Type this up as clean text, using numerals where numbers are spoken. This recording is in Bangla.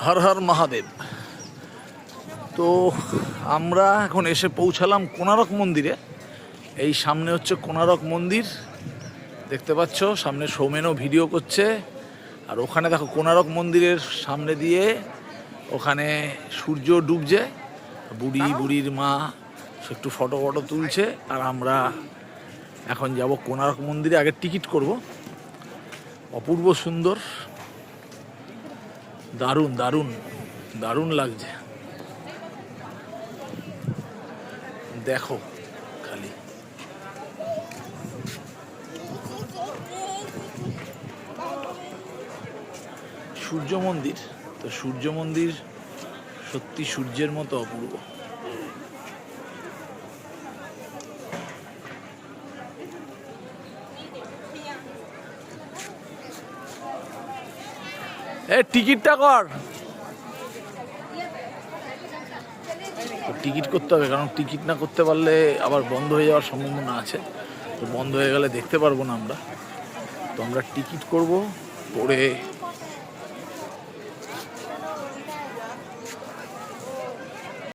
হর হর মহাদেব। তো আমরা এখন এসে পৌঁছালাম কোণারক মন্দিরে। এই সামনে হচ্ছে কোণারক মন্দির, দেখতে পাচ্ছ। সামনে সৌমেনও ভিডিও করছে। আর ওখানে দেখো কোণারক মন্দিরের সামনে দিয়ে ওখানে সূর্য ডুবছে। বুড়ির মা সে একটু ফটো তুলছে। আর আমরা এখন যাব কোণারক মন্দিরে। আগে টিকিট করব। অপূর্ব সুন্দর, দারুণ দারুণ দারুণ লাগছে। দেখো খালি সূর্য মন্দির। তো সূর্য মন্দির সত্যি সূর্যের মতো অপূর্ব। টিকিটটা কর। টিকিট করতে হবে, কারণ টিকিট না করতে পারলে আবার বন্ধ হয়ে যাওয়ার সম্ভাবনা আছে। তো বন্ধ হয়ে গেলে দেখতে পারবো না আমরা। তো আমরা টিকিট করব, করে